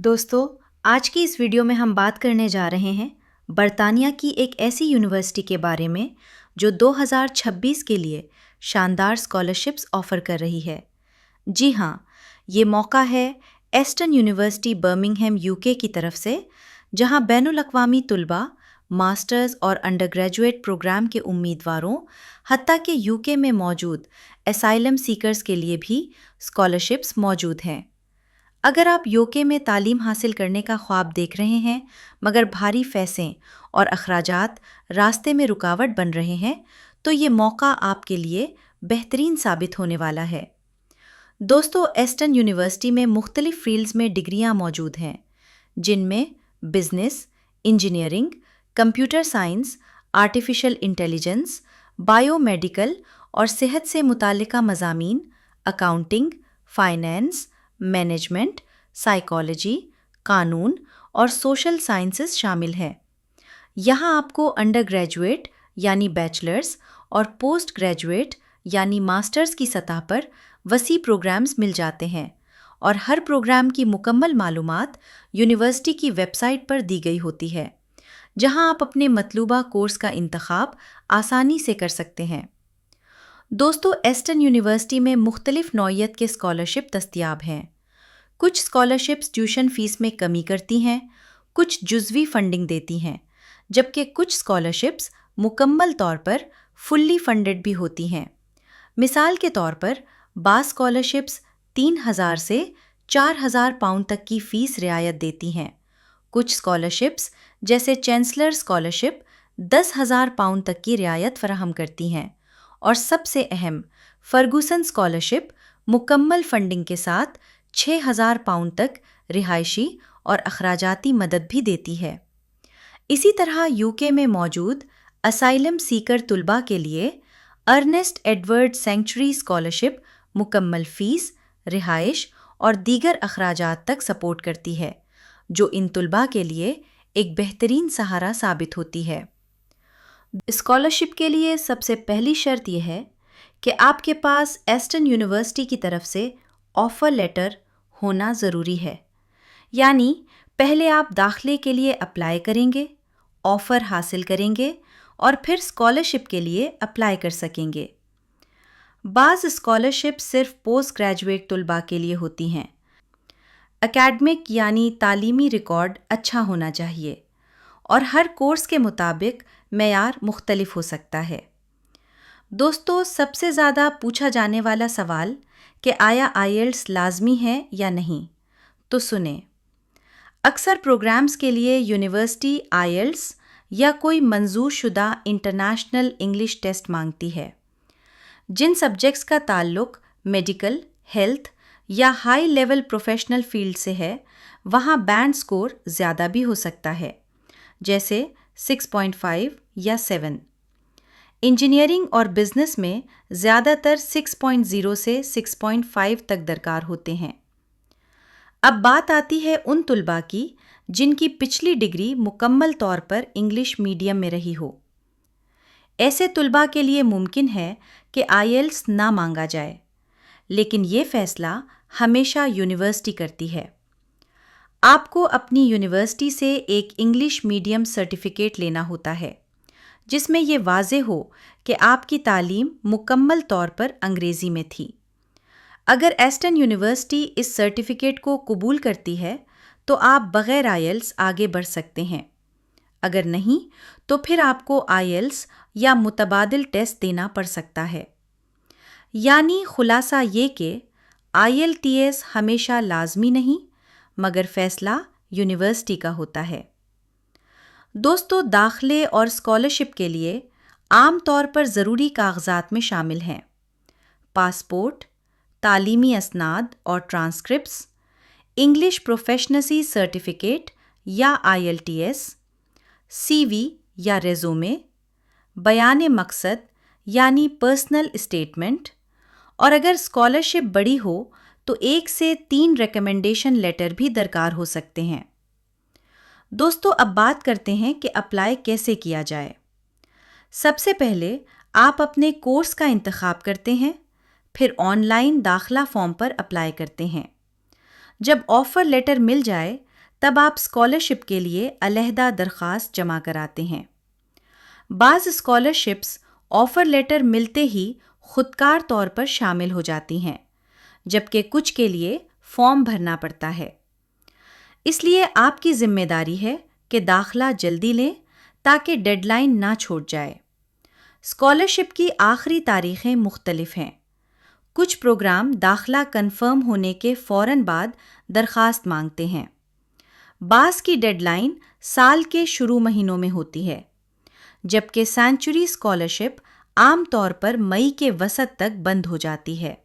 دوستو، آج کی اس ویڈیو میں ہم بات کرنے جا رہے ہیں برطانیہ کی ایک ایسی یونیورسٹی کے بارے میں جو 2026 کے لیے شاندار اسکالرشپس آفر کر رہی ہے۔ جی ہاں، یہ موقع ہے ایسٹن یونیورسٹی برمنگھم UK کی طرف سے، جہاں بین الاقوامی طلباء ماسٹرز اور انڈر گریجویٹ پروگرام کے امیدواروں، حتیٰ کہ UK میں موجود اسائلم سیکرز کے لیے بھی اسکالرشپس موجود ہیں۔ اگر آپ UK میں تعلیم حاصل کرنے کا خواب دیکھ رہے ہیں مگر بھاری فیسیں اور اخراجات راستے میں رکاوٹ بن رہے ہیں، تو یہ موقع آپ کے لیے بہترین ثابت ہونے والا ہے۔ دوستو، ایسٹن یونیورسٹی میں مختلف فیلڈز میں ڈگریاں موجود ہیں، جن میں business, engineering, computer science, artificial intelligence, bio medical اور صحت سے متعلقہ مضامین، اکاؤنٹنگ، فائنانس، مینجمنٹ، سائیکالوجی، قانون اور سوشل سائنسز شامل ہیں۔ یہاں آپ کو انڈر گریجویٹ یعنی بیچلرز اور پوسٹ گریجویٹ یعنی ماسٹرز کی سطح پر وسیع پروگرامز مل جاتے ہیں، اور ہر پروگرام کی مکمل معلومات یونیورسٹی کی ویب سائٹ پر دی گئی ہوتی ہے، جہاں آپ اپنے مطلوبہ کورس کا انتخاب آسانی سے کر سکتے ہیں۔ دوستو، ایسٹن یونیورسٹی میں مختلف نوعیت کے اسکالرشپ دستیاب ہیں۔ کچھ اسکالرشپس ٹیوشن فیس میں کمی کرتی ہیں، کچھ جزوی فنڈنگ دیتی ہیں، جبکہ کچھ اسکالرشپس مکمل طور پر فلی فنڈڈ بھی ہوتی ہیں۔ مثال کے طور پر، بعض اسکالرشپس 3,000 سے 4,000 پاؤنڈ تک کی فیس رعایت دیتی ہیں۔ کچھ اسکالرشپس جیسے چانسلر اسکالرشپ 10,000 پاؤنڈ تک کی رعایت فراہم کرتی ہیں، اور سب سے اہم فرگوسن اسکالرشپ مکمل فنڈنگ کے ساتھ 6,000 پاؤنڈ تک رہائشی اور اخراجاتی مدد بھی دیتی ہے۔ اسی طرح UK میں موجود اسائلم سیکر طلباء کے لیے ارنسٹ ایڈورڈ سینکچوری اسکالرشپ مکمل فیس، رہائش اور دیگر اخراجات تک سپورٹ کرتی ہے، جو ان طلباء کے لیے ایک بہترین سہارا ثابت ہوتی ہے۔ اسکالرشپ کے لیے سب سے پہلی شرط یہ ہے کہ آپ کے پاس ایسٹن یونیورسٹی کی طرف سے آفر لیٹر ہونا ضروری ہے، یعنی پہلے آپ داخلے کے لیے اپلائی کریں گے، آفر حاصل کریں گے اور پھر اسکالرشپ کے لیے اپلائی کر سکیں گے۔ بعض اسکالرشپ صرف پوسٹ گریجویٹ طلباء کے لیے ہوتی ہیں۔ اکیڈمک یعنی تعلیمی ریکارڈ اچھا ہونا چاہیے، اور ہر کورس کے مطابق معیار مختلف ہو سکتا ہے۔ دوستو، سب سے زیادہ پوچھا جانے والا سوال کہ آیا IELTS لازمی ہے یا نہیں، تو سنیں۔ اکثر پروگرامز کے لیے یونیورسٹی IELTS یا کوئی منظور شدہ انٹرنیشنل انگلش ٹیسٹ مانگتی ہے۔ جن سبجیکٹس کا تعلق میڈیکل، ہیلتھ یا ہائی لیول پروفیشنل فیلڈ سے ہے، وہاں بینڈ سکور زیادہ بھی ہو سکتا ہے، جیسے 6.5 یا 7۔ انجینئرنگ اور بزنس میں زیادہ تر 6.0 سے 6.5 تک درکار ہوتے ہیں۔ اب بات آتی ہے ان طلباء کی جن کی پچھلی ڈگری مکمل طور پر انگلش میڈیم میں رہی ہو۔ ایسے طلباء کے لیے ممکن ہے کہ IELTS نہ مانگا جائے، لیکن یہ فیصلہ ہمیشہ یونیورسٹی کرتی ہے۔ آپ کو اپنی یونیورسٹی سے ایک انگلش میڈیم سرٹیفکیٹ لینا ہوتا ہے، جس میں یہ واضح ہو کہ آپ کی تعلیم مکمل طور پر انگریزی میں تھی۔ اگر ایسٹن یونیورسٹی اس سرٹیفکیٹ کو قبول کرتی ہے تو آپ بغیر IELTS آگے بڑھ سکتے ہیں۔ اگر نہیں تو پھر آپ کو IELTS یا متبادل ٹیسٹ دینا پڑ سکتا ہے۔ یعنی خلاصہ یہ کہ IELTS ہمیشہ لازمی نہیں، مگر فیصلہ یونیورسٹی کا ہوتا ہے۔ دوستو، داخلے اور اسکالرشپ کے لیے عام طور پر ضروری کاغذات میں شامل ہیں: پاسپورٹ، تعلیمی اسناد اور ٹرانسکرپٹس، انگلش پروفیشنسی سرٹیفکیٹ یا IELTS، CV یا ریزومے، بیان مقصد یعنی پرسنل اسٹیٹمنٹ، اور اگر اسکالرشپ بڑی ہو تو 1 سے 3 ریکمنڈیشن لیٹر بھی درکار ہو سکتے ہیں۔ دوستو، اب بات کرتے ہیں کہ اپلائی کیسے کیا جائے۔ سب سے پہلے آپ اپنے کورس کا انتخاب کرتے ہیں، پھر آن لائن داخلہ فارم پر اپلائی کرتے ہیں۔ جب آفر لیٹر مل جائے تب آپ اسکالرشپ کے لیے علیحدہ درخواست جمع کراتے ہیں۔ بعض اسکالرشپس آفر لیٹر ملتے ہی خودکار طور پر شامل ہو جاتی ہیں، جبکہ کچھ کے لیے فارم بھرنا پڑتا ہے۔ اس لیے آپ کی ذمہ داری ہے کہ داخلہ جلدی لیں تاکہ ڈیڈ لائن نہ چھوٹ جائے۔ اسکالرشپ کی آخری تاریخیں مختلف ہیں۔ کچھ پروگرام داخلہ کنفرم ہونے کے فوراً بعد درخواست مانگتے ہیں۔ بعض کی ڈیڈ لائن سال کے شروع مہینوں میں ہوتی ہے، جبکہ سینچوری اسکالرشپ عام طور پر مئی کے وسط تک بند ہو جاتی ہے۔